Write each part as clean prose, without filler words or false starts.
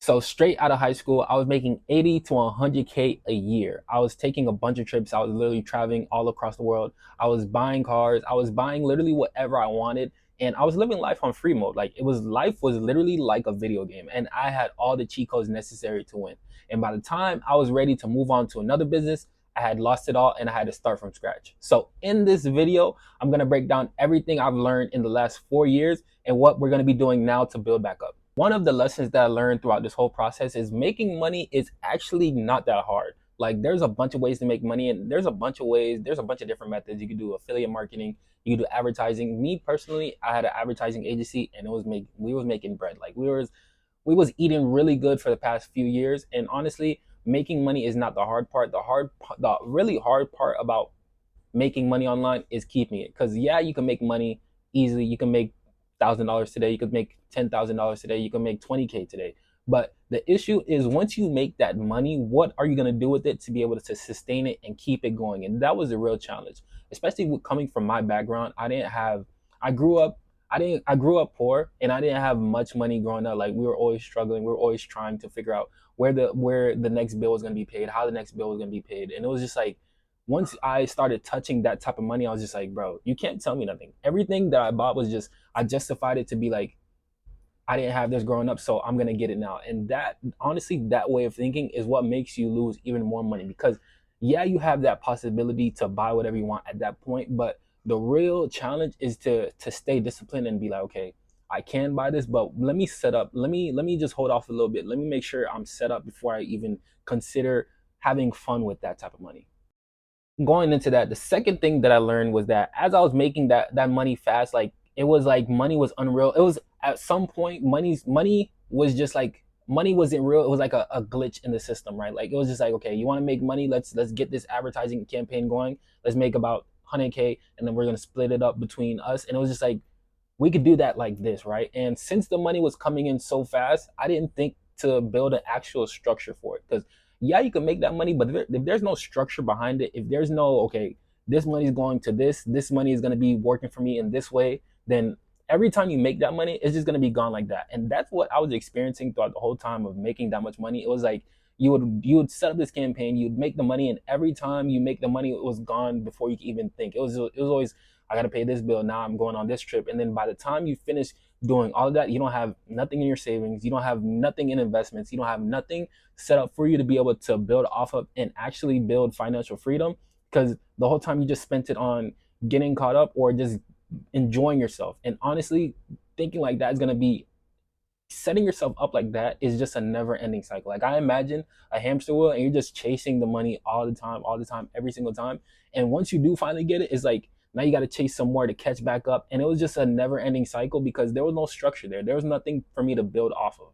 So straight out of high school, I was making 80 to 100K a year. I was taking a bunch of trips. I was literally traveling all across the world. I was buying cars. I was buying literally whatever I wanted. And I was living life on free mode. Like, it was, life was literally like a video game. And I had all the cheat codes necessary to win. And by the time I was ready to move on to another business, I had lost it all and I had to start from scratch. So in this video, I'm going to break down everything I've learned in the last 4 years and what we're going to be doing now to build back up. One of the lessons that I learned throughout this whole process is making money is actually not that hard. Like, there's a bunch of ways to make money, and there's a bunch of ways, there's a bunch of different methods. You can do affiliate marketing, you can do advertising. Me personally, I had an advertising agency and we was making bread. Like, we was eating really good for the past few years. And honestly, making money is not the hard part. The really hard part about making money online is keeping it. Because yeah, you can make money easily. You can make $1,000 today. You could make $10,000 today. You can make 20K today. But the issue is, once you make that money, what are you gonna do with it to be able to sustain it and keep it going? And that was a real challenge, especially with coming from my background. I didn't have. I grew up. I grew up poor, and I didn't have much money growing up. Like, we were always struggling. We were always trying to figure out where the next bill was gonna be paid, how the next bill was gonna be paid, and it was just like, once I started touching that type of money, I was just like, bro, you can't tell me nothing. Everything that I bought was just, I justified it to be like, I didn't have this growing up, so I'm gonna get it now. And that, honestly, that way of thinking is what makes you lose even more money. Because yeah, you have that possibility to buy whatever you want at that point, but the real challenge is to stay disciplined and be like, okay, I can buy this, but let me set up. Let me just hold off a little bit. Let me make sure I'm set up before I even consider having fun with that type of money. Going into that, the second thing that I learned was that as I was making that money fast, like, it was like money was unreal. It was, at some point, money was just like, money wasn't real. It was like a glitch in the system, right? Like, it was just like, okay, you want to make money, let's get this advertising campaign going. Let's make about 100K, and then we're gonna split it up between us. And it was just like, we could do that like this, right? And since the money was coming in so fast, I didn't think to build an actual structure for it. Because yeah, you can make that money, but if there's no structure behind it, if there's no, okay, this money is going to this money is going to be working for me in this way, then every time you make that money, it's just going to be gone like that. And that's what I was experiencing throughout the whole time of making that much money. It was like, you would set up this campaign, you'd make the money, and every time you make the money, it was gone before you could even think. It was always, I got to pay this bill, now I'm going on this trip. And then by the time you finish doing all of that, you don't have nothing in your savings, you don't have nothing in investments, you don't have nothing set up for you to be able to build off of and actually build financial freedom. Because the whole time you just spent it on getting caught up or just enjoying yourself. And honestly, thinking like that is going to be, setting yourself up like that is just a never ending cycle. Like, I imagine a hamster wheel, and you're just chasing the money all the time, every single time. And once you do finally get it, it's like, now you got to chase some more to catch back up. And it was just a never ending cycle because there was no structure there. There was nothing for me to build off of.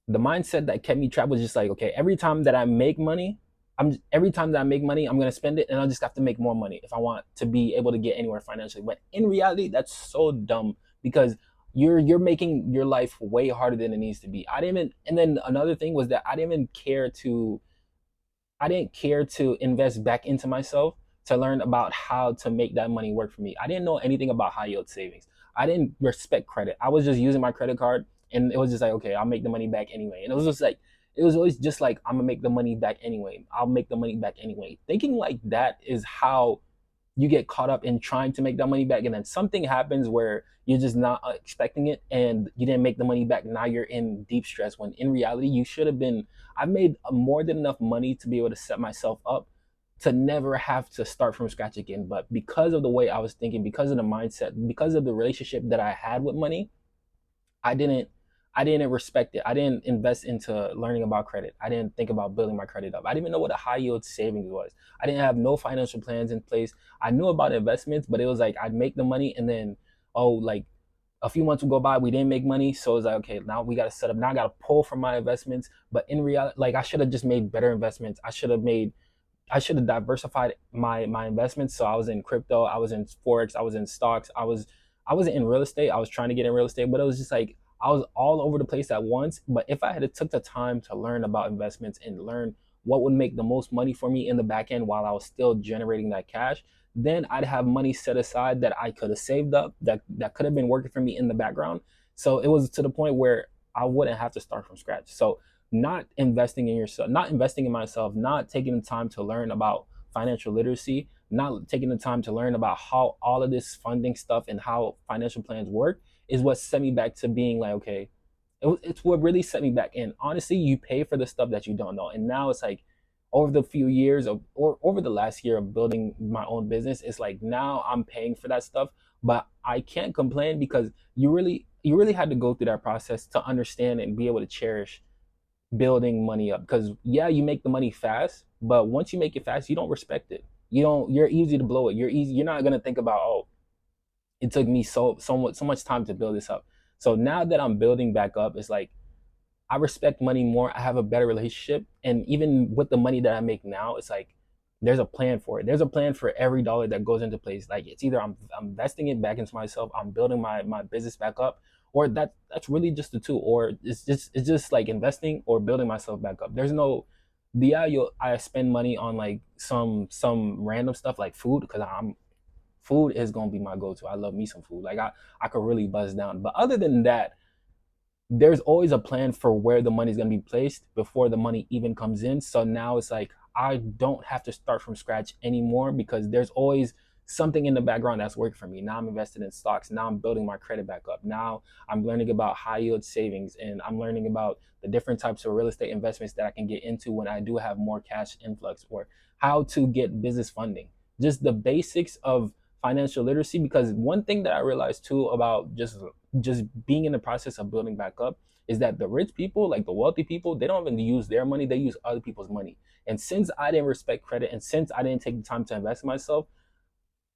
The mindset that kept me trapped was just like, okay, every time that I make money, I'm gonna spend it, and I'll just have to make more money if I want to be able to get anywhere financially. But in reality, that's so dumb because you're making your life way harder than it needs to be. I didn't even, and then another thing was that I didn't care to invest back into myself to learn about how to make that money work for me. I didn't know anything about high yield savings. I didn't respect credit. I was just using my credit card, and it was just like, okay, I'll make the money back anyway. And it was just like, it was always just like, I'm gonna make the money back anyway. I'll make the money back anyway. Thinking like that is how you get caught up in trying to make that money back, and then something happens where you're just not expecting it and you didn't make the money back. Now you're in deep stress, when in reality you should have been, I've made more than enough money to be able to set myself up to never have to start from scratch again. But because of the way I was thinking, because of the mindset, because of the relationship that I had with money, I didn't I didn't respect it. I didn't invest into learning about credit. I didn't think about building my credit up. I didn't even know what a high yield savings was. I didn't have no financial plans in place. I knew about investments, but it was like, I'd make the money, and then, oh, like, a few months would go by, we didn't make money. So it was like, okay, now we got to set up. Now I got to pull from my investments. But in reality, like, I should have just made better investments. I should have diversified my investments. So I was in crypto, I was in forex, I was in stocks, I wasn't in real estate. I was trying to get in real estate, but it was just like, I was all over the place at once. But if I had took the time to learn about investments and learn what would make the most money for me in the back end while I was still generating that cash, then I'd have money set aside that I could have saved up, that could have been working for me in the background. So it was to the point where I wouldn't have to start from scratch. So not investing in yourself, not investing in myself, not taking the time to learn about financial literacy, not taking the time to learn about how all of this funding stuff and how financial plans work is what set me back to being like, okay, it's what really set me back. And honestly, you pay for the stuff that you don't know. And now it's like over the few years of, or over the last year of building my own business, it's like now I'm paying for that stuff, but I can't complain because you really had to go through that process to understand and be able to cherish building money up. Because yeah, you make the money fast, but once you make it fast, you don't respect it. You're easy to blow it. You're not gonna think about, oh, it took me so much time to build this up. So now that I'm building back up, it's like I respect money more. I have a better relationship. And even with the money that I make now, it's like there's a plan for it. There's a plan for every dollar that goes into place. Like it's either I'm investing it back into myself, I'm building my business back up, or that's really just the two. Or it's just like investing or building myself back up. There's no yeah, I spend money on like some random stuff like food because I'm food is gonna be my go-to. I love me some food. Like I could really buzz down. But other than that, there's always a plan for where the money's going to be placed before the money even comes in. So now it's like I don't have to start from scratch anymore because there's always something in the background that's working for me. Now I'm invested in stocks. Now I'm building my credit back up. Now I'm learning about high yield savings and I'm learning about the different types of real estate investments that I can get into when I do have more cash influx, or how to get business funding. Just the basics of financial literacy. Because one thing that I realized too about just being in the process of building back up is that the rich people, like the wealthy people, they don't even use their money, they use other people's money. And since I didn't respect credit and since I didn't take the time to invest in myself,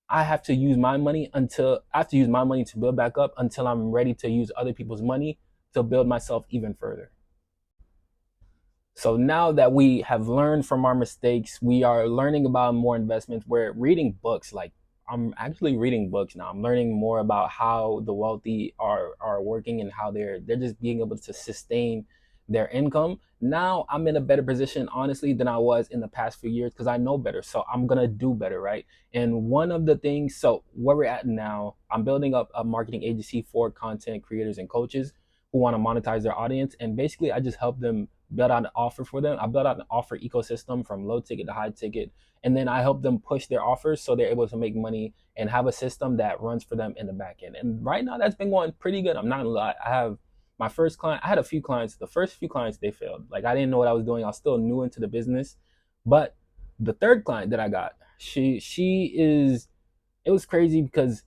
I have to use my money to build back up until I'm ready to use other people's money to build myself even further. So now that we have learned from our mistakes, we are learning about more investments. We're reading books. Like I'm actually reading books now. I'm learning more about how the wealthy are working and how they're just being able to sustain their income. Now I'm in a better position, honestly, than I was in the past few years because I know better. So I'm gonna do better, right? And one of the things, so where we're at now, I'm building up a marketing agency for content creators and coaches who want to monetize their audience. And basically, I just help them build out an offer for them. I build out an offer ecosystem from low ticket to high ticket. And then I help them push their offers so they're able to make money and have a system that runs for them in the back end. And right now, that's been going pretty good. I'm not gonna lie. I have my first client, I had a few clients. The first few clients, they failed. Like I didn't know what I was doing. I was still new into the business. But the third client that I got, she is, it was crazy because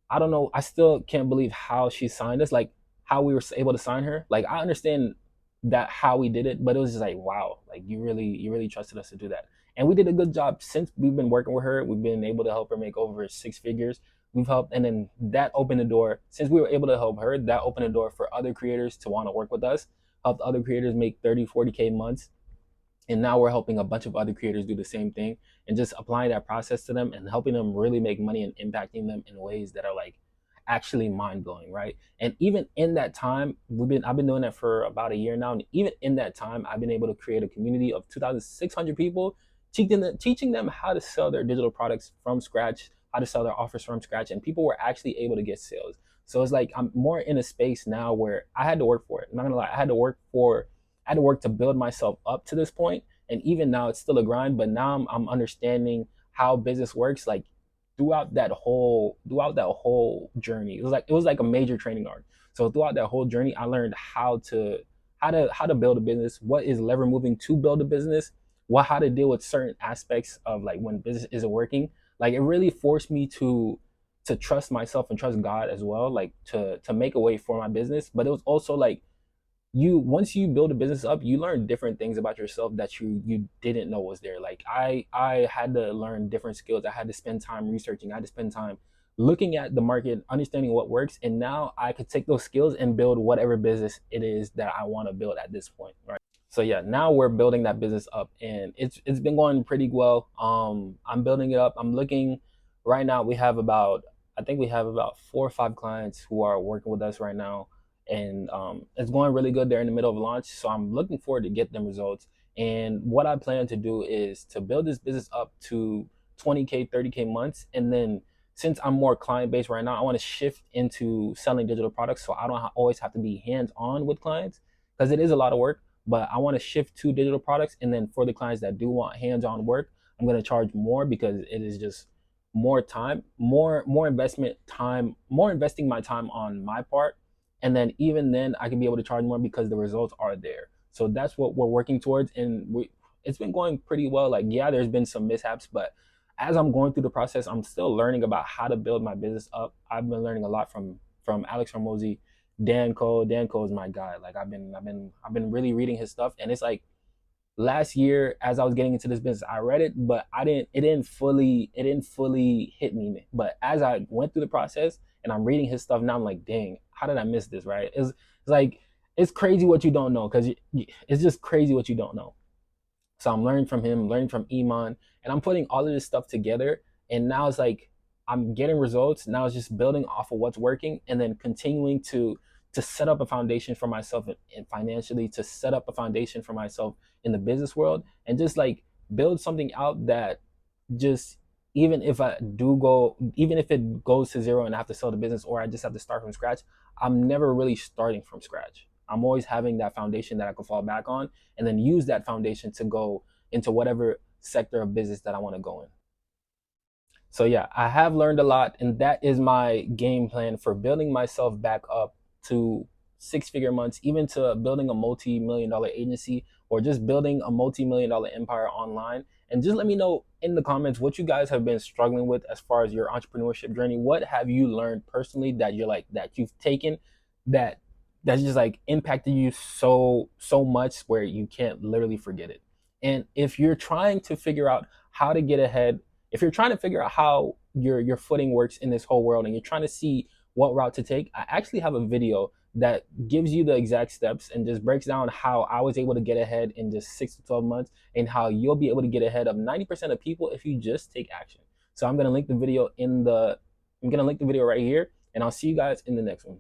I don't know. I still can't believe how she signed us. Like how we were able to sign her. Like I understand that how we did it, but it was just like wow, like you really trusted us to do that, and we did a good job. Since we've been working with her, we've been able to help her make over six figures. We've helped, and then that opened the door. Since we were able to help her, that opened the door for other creators to want to work with us. Helped other creators make 30, 40K months, and now we're helping a bunch of other creators do the same thing and just applying that process to them and helping them really make money and impacting them in ways that are like actually mind-blowing, right? And even in that time, I've been doing that for about a year now, and even in that time I've been able to create a community of 2,600 people, teaching them how to sell their digital products from scratch, how to sell their offers from scratch, and people were actually able to get sales. So it's like I'm more in a space now where I had to work for it. I'm not gonna lie, I had to work to build myself up to this point, and even now it's still a grind. But now I'm understanding how business works. Like throughout that whole journey, it was like a major training arc. So throughout that whole journey, I learned how to build a business, what is lever moving to build a business, what how to deal with certain aspects of like when business isn't working. Like it really forced me to trust myself and trust God as well, like to make a way for my business. But it was also like you once you build a business up, you learn different things about yourself that you didn't know was there. Like I had to learn different skills. I had to spend time researching. I had to spend time looking at the market, understanding what works, and now I could take those skills and build whatever business it is that I want to build at this point, right? So yeah, now we're building that business up, and it's been going pretty well. I'm building it up. I'm looking right now. I think we have about 4 or 5 clients who are working with us right now, and it's going really good. They're in the middle of launch, so I'm looking forward to get them results. And what I plan to do is to build this business up to 20K, 30K months, and then since I'm more client based right now, I want to shift into selling digital products, so I don't always have to be hands on with clients. because it is a lot of work. But I want to shift to digital products, and then for the clients that do want hands-on work, I'm going to charge more because it is just more time, more investment time, more investing my time on my part, and then even then I can be able to charge more because the results are there. So that's what we're working towards, and it's been going pretty well. Like, yeah, there's been some mishaps, but as I'm going through the process, I'm still learning about how to build my business up. I've been learning a lot from Alex Hormozi, Dan Cole. Dan Cole is my guy. Like, I've been really reading his stuff, and it's like last year as I was getting into this business, I read it, but it didn't fully hit me. But as I went through the process and I'm reading his stuff now, I'm like, dang, how did I miss this? Right? It's like it's crazy what you don't know, because it's just crazy what you don't know. So I'm learning from him, learning from Iman, and I'm putting all of this stuff together. And now it's like I'm getting results. Now it's just building off of what's working, and then continuing to set up a foundation for myself and financially, to set up a foundation for myself in the business world, and just like build something out that just, even if it goes to zero and I have to sell the business, or I just have to start from scratch, I'm never really starting from scratch. I'm always having that foundation that I can fall back on, and then use that foundation to go into whatever sector of business that I want to go in. So yeah, I have learned a lot, and that is my game plan for building myself back up to six-figure months, even to building a multi-million dollar agency, or just building a multi-million dollar empire online. And just let me know in the comments what you guys have been struggling with as far as your entrepreneurship journey. What have you learned personally that you're like that you've taken that that's just like impacted you so much where you can't literally forget it. And if you're trying to figure out how to get ahead, if you're trying to figure out how your footing works in this whole world, and you're trying to see what route to take, I actually have a video that gives you the exact steps and just breaks down how I was able to get ahead in just 6 to 12 months, and how you'll be able to get ahead of 90% of people if you just take action. So I'm gonna link the video right here, and I'll see you guys in the next one.